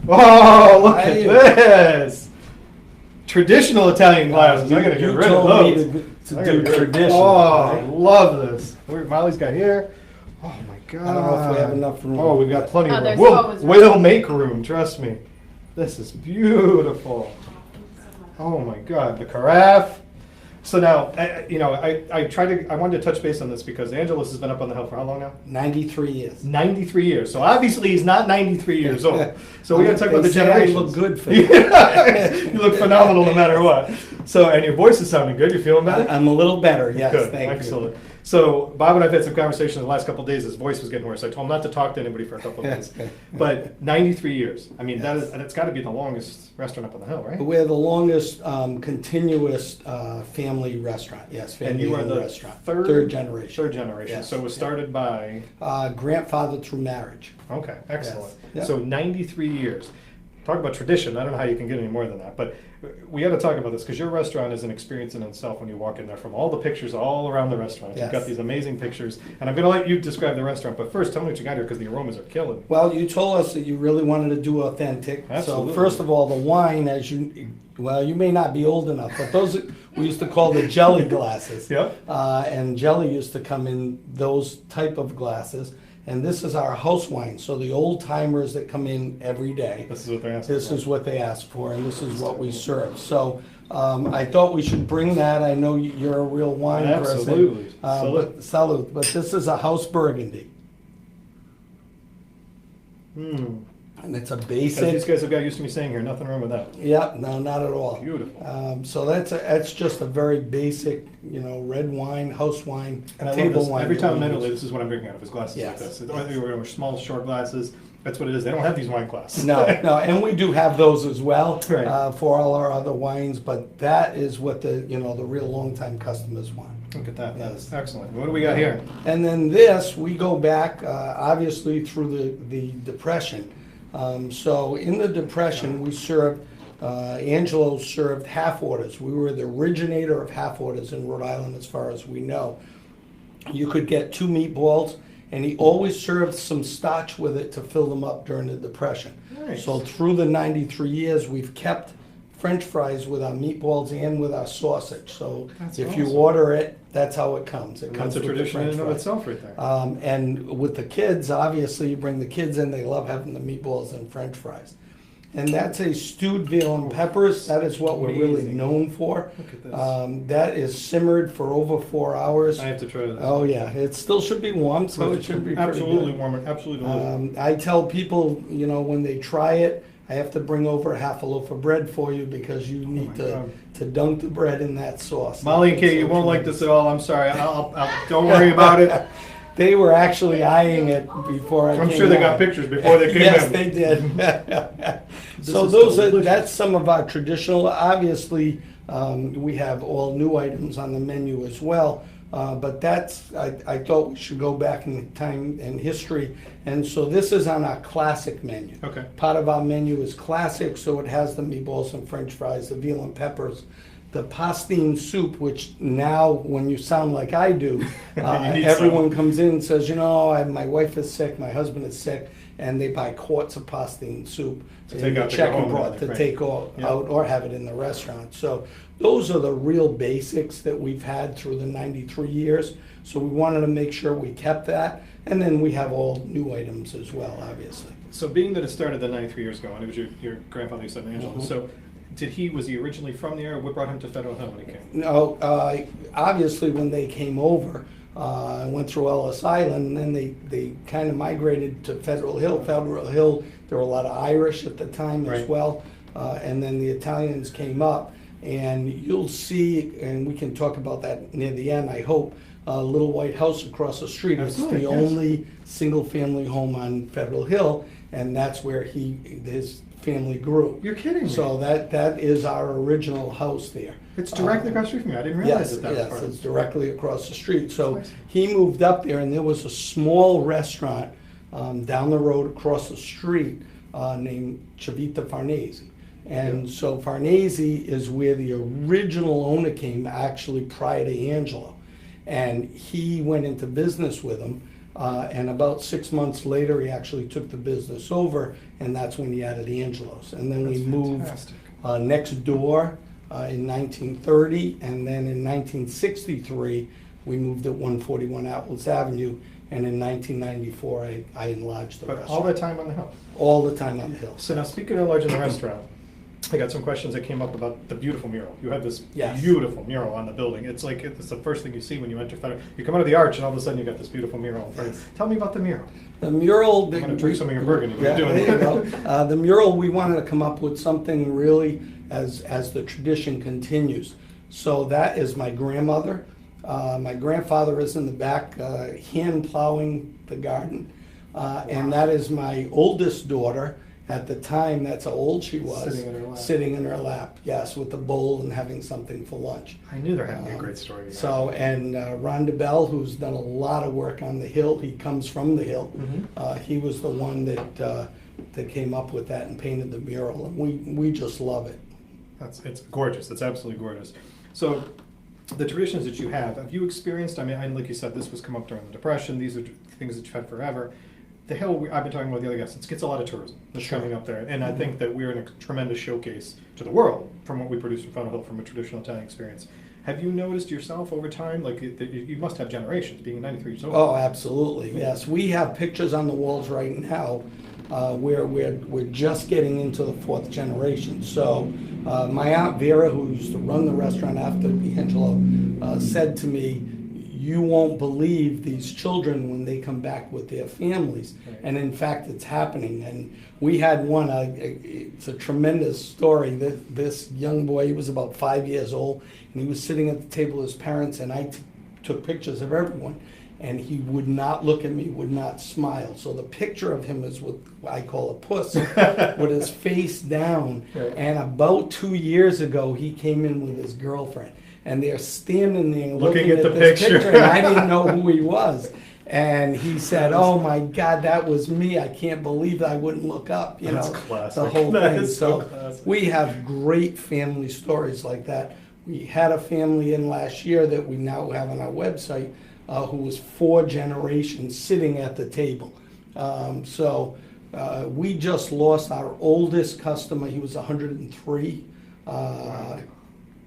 Oh, look at this! Traditional Italian glasses. I gotta get rid of those. To do traditional. Oh, I love this. Molly's got here. Oh my God. I don't know if we have enough room. Oh, we've got plenty of room. There's We'll always make room, trust me. This is beautiful. Oh my God, the carafe. So now, I wanted to touch base on this because Angelos has been up on the hill for how long now? 93 years. 93 years. So obviously he's not 93 years old. So we got to talk about the They say I generations. look good for you. you. You look phenomenal no matter what. So, and your voice is sounding good. You feeling better? I'm a little better, yes, Good. thank Excellent. you. So Bob and I've had some conversations the last couple of days. His voice was getting worse. I told him not to talk to anybody for a couple of days. But 93 years. I mean, that's got to be the longest restaurant up on the hill, right? We're the longest continuous family restaurant, yes, And family you are the restaurant. third generation. Third generation. Yes. So it was started by. Grandfather through marriage. Okay, excellent. Yes. So 93 years. Talk about tradition. I don't know how you can get any more than that, but we got to talk about this because your restaurant is an experience in itself when you walk in there. From all the pictures all around the restaurant, you've got Yes. these amazing pictures, and I'm going to let you describe the restaurant. But first, tell me what you got here because the aromas are killing. Well, you told us that you really wanted to do authentic. Absolutely. So first of all, the wine, you may not be old enough, but those we used to call the jelly glasses. Yep. And jelly used to come in those type of glasses. And this is our house wine. So the old timers that come in every day. This is what they're asking This for. is what they ask for, and this is what we serve. So I thought we should bring that. I know you're a real wine Absolutely. person. Salute. But this is a house Burgundy. And it's a As basic. these guys have got used to me saying here, nothing wrong with that. Yeah, no, not at all. Beautiful. So that's just a very basic, red wine, house wine, And I love table this. wine. Every that time we I'm in use. Italy, this is what I'm drinking out of his glasses Yes. like this. They were small, short glasses. That's what it is. They don't have these wine glasses. No, and we do have those as well Right. for all our other wines, but that is what the real long-time customers want. Look at that. That Yes. is excellent. What do we got here? And then this, we go back obviously through the Depression. So in the Depression, we served, Angelos served half orders. We were the originator of half orders in Rhode Island as far as we know. You could get 2 meatballs, and he always served some starch with it to fill them up during the Depression. Nice. So through the 93 years, we've kept French fries with our meatballs and with our sausage. So That's if you awesome. order it, that's how it comes. It And comes that's a with the tradition in French and of fries. itself right there. And with the kids, obviously, you bring the kids in, they love having the meatballs and French fries. And that's a stewed veal and peppers. That is what we're really Amazing. known for. Look at this. That is simmered for over 4 hours. I have to try this. Oh yeah, it still should be warm, so it should be pretty absolutely good. warm. Absolutely delicious. I tell people, when they try it, I have to bring over half a loaf of bread for you because you need my to God. dunk the bread in that sauce. Molly and Kate, you won't like this at all. I'm sorry. I'll don't worry about it. They were actually eyeing it before I I'm came sure they out. got pictures before they came Yes, in. they did. So is those are, delicious. that's some of our traditional, obviously, we have all new items on the menu as well. But that's, I thought we should go back in time and history. And so this is on our classic menu. Okay. Part of our menu is classic, so it has the meatballs and French fries, the veal and peppers, the pastine soup, which now, when you sound like I do, need everyone comes in and says, my wife is sick, my husband is sick, and they buy quarts of pastine soup To take in out the to go chicken home broth with, to right. take Yeah. out or have it in the restaurant. So those are the real basics that we've had through the 93 years. So we wanted to make sure we kept that. And then we have all new items as well, obviously. So being that it started 93 years ago, and it was your grandfather who said Angelos, Mhm. so was he originally from the area? What brought him to Federal Hill when he came? No, obviously when they came over, went through Ellis Island, and then they kind of migrated to Federal Hill. Federal Hill, there were a lot of Irish at the time as Right. well. And then the Italians came up, and you'll see, and we can talk about that near the end, I hope, a little white house across the street. Absolutely, It's the yes. only single-family home on Federal Hill, and that's where his family grew. You're kidding me. So that is our original house there. It's directly across the street from you. I didn't realize Yes, that was yes, part of it's it. directly across the street. So Nice. he moved up there, and there was a small restaurant down the road across the street named Civita Farnese. And so Farnese is where the original owner came, actually prior to Angelo. And he went into business with him. And about 6 months later, he actually took the business over, and that's when he added Angelos. And then we That's moved fantastic. next door in 1930, and then in 1963, we moved at 141 Atlas Avenue, and in 1994, I enlarged the But restaurant. all the time on the hill. All the time on the hill. So now, speaking of enlarging the restaurant, I got some questions that came up about the beautiful mural. You have this Yes. beautiful mural on the building. It's like, it's the first thing you see when you enter Federal. You come out of the arch and all of a sudden you got this beautiful mural in front of you. Tell me about the mural. The mural. I'm gonna drink some of your burgundy. Yeah, You're doing there you it. go. The mural, we wanted to come up with something really as the tradition continues. So that is my grandmother. My grandfather is in the back hand plowing the garden. And that is my oldest daughter. At the time, that's how old she was. Sitting in her lap. Sitting in her lap, yes, with a bowl and having something for lunch. I knew there had to be a great story. So, and Rhonda Bell, who's done a lot of work on the hill, he comes from the hill. He was the one that came up with that and painted the mural, and we just love it. It's gorgeous. It's absolutely gorgeous. So, the traditions that you have you experienced? I mean, like you said, this was come up during the Depression. These are things that you've had forever. The hill, I've been talking about the other guests, it gets a lot of tourism that's coming up there. And I think that we're in a tremendous showcase to the world from what we produce in Funnel Hill from a traditional Italian experience. Have you noticed yourself over time, like you must have generations, being 93 years old? Oh, absolutely, yes. We have pictures on the walls right now where we're just getting into the fourth generation. So my Aunt Vera, who used to run the restaurant after Angelo, said to me, "You won't believe these children when they come back with their families." Right. And in fact, it's happening. And we had one, it's a tremendous story. This young boy, he was about 5 years old, and he was sitting at the table with his parents, and I took pictures of everyone. And he would not look at me, would not smile. So the picture of him is what I call a puss, with his face down. Right. And about 2 years ago, he came in with his girlfriend. And they're standing there looking at the this picture. and I didn't know who he was. And he said, "Oh my God, that was me. I can't believe that I wouldn't look up." You That's know, classic. the whole That thing. is so classic. We have great family stories like that. We had a family in last year that we now have on our website who was 4 generations sitting at the table. We just lost our oldest customer. He was 103.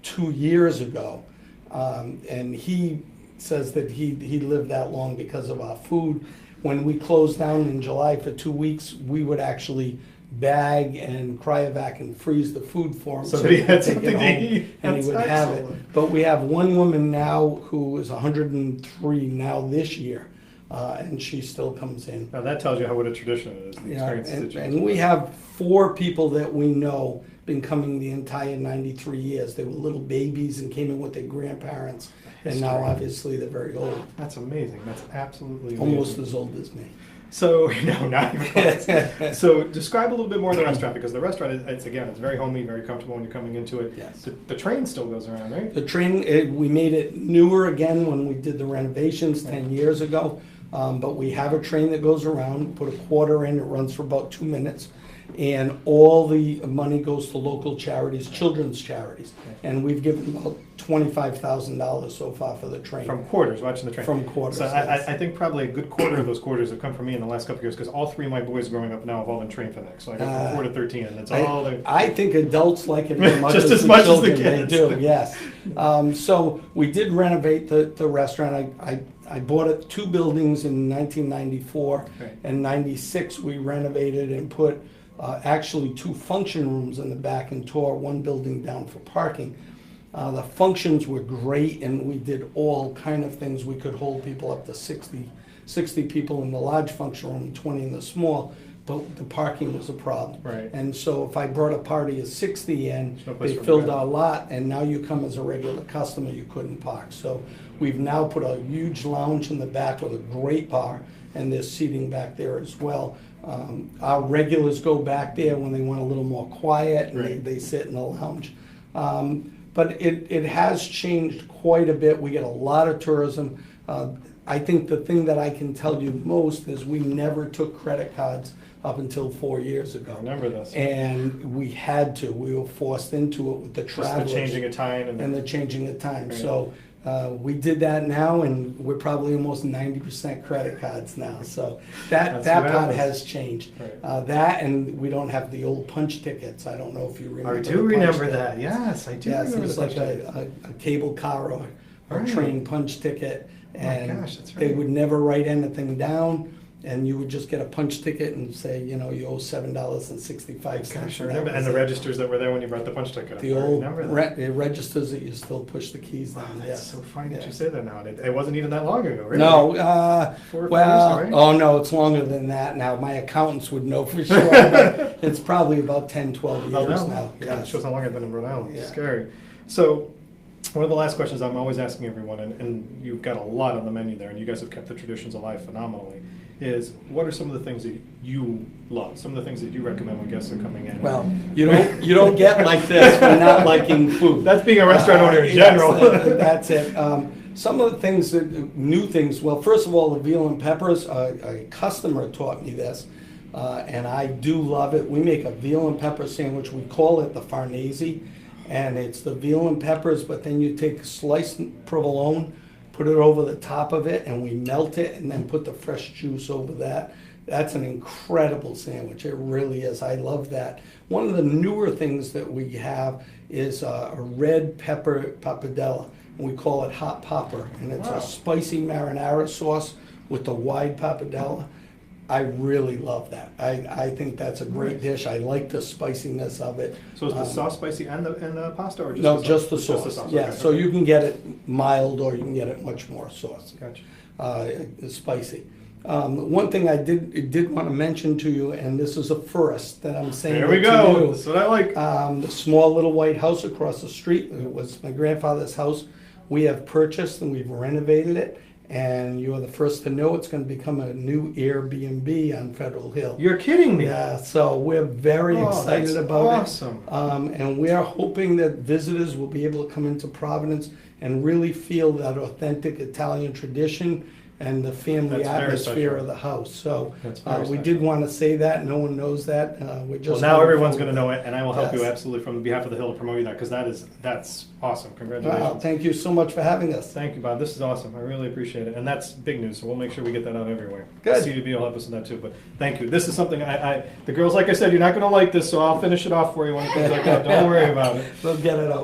2 years ago, and he says that he lived that long because of our food. When we closed down in July for 2 weeks, we would actually bag and cryovac and freeze the food for him So that he could had take it something to home eat. and he That's would have it. excellent. But we have one woman now who is 103 now this year, and she still comes in. Now that tells you what a tradition it is. The Yeah, experiences that you and we have 4 people that we know been coming the entire 93 years. They were little babies and came in with their grandparents, and now History. obviously they're very old, That's amazing. That's absolutely amazing. almost as old as me. So, no, not even close. So, describe a little bit more of the restaurant, because the restaurant, it's very homey, very comfortable when you're coming into it. Yes. The train still goes around, right? The train, we made it newer again when we did the renovations 10 years ago, but we have a train that goes around, put a quarter in, it runs for about 2 minutes, and all the money goes to local charities, children's charities. And we've given about $25,000 so far for the train. From quarters, watching the train. From quarters, So yes. I think probably a good quarter of those quarters have come from me in the last couple of years, because all 3 of my boys growing up now have all been train fanatics. So I got from 4 to 13, and it's all the... I think adults like it as much Just as as the much as the children. kids. They do, yes. So we did renovate the restaurant. I bought it 2 buildings in 1994. Right. And 96 we renovated and put actually 2 function rooms in the back and tore 1 building down for parking. The functions were great, and we did all kind of things. We could hold people up to 60 people in the large function room, 20 in the small, but the parking was a problem. Right. And so if I brought a party of 60 in, There's no place they for filled them. our lot, and now you come as a regular customer, you couldn't park. So we've now put a huge lounge in the back with a great bar, and there's seating back there as well. Our regulars go back there when they want a little more quiet, and Right. they sit in the lounge. But it has changed quite a bit. We get a lot of tourism. I think the thing that I can tell you most is we never took credit cards up until 4 years ago. I remember this. And we had to. We were forced into it with the Just travelers. the changing of time. And the changing of time. Right. So We did that now, and we're probably almost 90% credit cards now. So that That's what part happens. has changed. Right. That, and we don't have the old punch tickets. I don't know if you remember. I the do punch remember ticket. that. Yes, I do Yes, remember it's the like punch ticket. a cable car or Right. train punch ticket, Oh my and gosh, that's they right. would never write anything down, and you would just get a punch ticket and say, you owe $7.65. Gosh, I remember. And the registers that were there when you brought the punch ticket. The I old remember that. the registers that you still push the keys Wow, down. that's Yes. so funny that Yeah. you say that now. It wasn't even that long ago, really. No, 4 or 5 well, years, right? oh no, it's longer than that now. My accountants would know for sure, but it's probably about 10, 12 Oh, years no? now. God, it Yes. shows how long I've been in Rhode Island. Yeah. Scary. So, one of the last questions I'm always asking everyone, and you've got a lot on the menu there, and you guys have kept the traditions alive phenomenally, is what are some of the things that you love? Some of the things that you recommend when guests are coming in? Well, you don't get like this for not liking food. That's being a restaurant owner in Yes, general. that's it. Some of the things new things. Well, first of all, the veal and peppers. A customer taught me this, and I do love it. We make a veal and pepper sandwich. We call it the Farnese, and it's the veal and peppers. But then you take sliced provolone, put it over the top of it, and we melt it, and then put the fresh juice over that. That's an incredible sandwich. It really is. I love that. One of the newer things that we have is a red pepper pappardella. We call it hot popper, and it's Wow. a spicy marinara sauce with the wide pappardella. I really love that. I think that's a great dish. I like the spiciness of it. So is the sauce spicy and the pasta, or just No, the sauce? just the sauce. Just the sauce. Yeah, Okay, so okay. you can get it mild or you can get it much more sauce. Gotcha. It's spicy. One thing I did want to mention to you, and this is a first that I'm saying. There we to go. you. That's what I like. The small little white house across the street, it was my grandfather's house. We have purchased and we've renovated it, and you're the first to know it's going to become a new Airbnb on Federal Hill. You're kidding me. Yeah, so we're very Oh, excited that's about awesome. it. And we are hoping that visitors will be able to come into Providence and really feel that authentic Italian tradition and the family That's very atmosphere special. of the house. So That's very we special. did want to say that. No one knows that. We're just Well, now going everyone's forward. going to know it, and I will help you Yes. absolutely from behalf of the Hill to promote you that, because that's awesome. Congratulations. Wow, thank you so much for having us. Thank you, Bob. This is awesome. I really appreciate it, and that's big news. So we'll make sure we get that out everywhere. Good. CDB will help us in that too. But thank you. This is something the girls, like I said, you're not going to like this, so I'll finish it off for you when it comes back out. Don't worry about it. We'll get it out.